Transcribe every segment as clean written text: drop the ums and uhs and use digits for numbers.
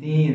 3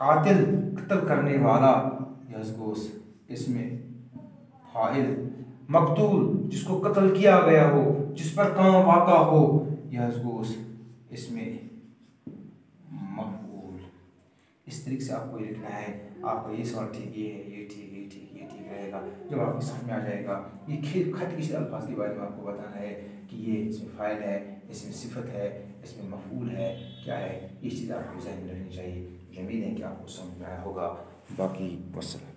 कातिल कत्ल करने वाला, यह गोस इसमें फाइल। मकतूल जिसको कत्ल किया गया हो, जिस पर काम वाक़ा हो, यह गोस इसमें मफऊल। इस तरीके से आपको ये लिखना है। आपको ये सवाल ठीक, ये है, ये ठीक, ये ठीक, ये ठीक रहेगा। जब आपकी समझ में आ जाएगा, ये खत किसी अल्फाज के बारे में आपको बताना है कि ये इसमें फ़ाइल है, इसमें सिफत है, इसमें मफऊल है, क्या है, ये चीज़ आपको ज़हन में रखनी चाहिए। उम्मीद है कि आपको समझ में आया होगा। बाकी वस्सलाम।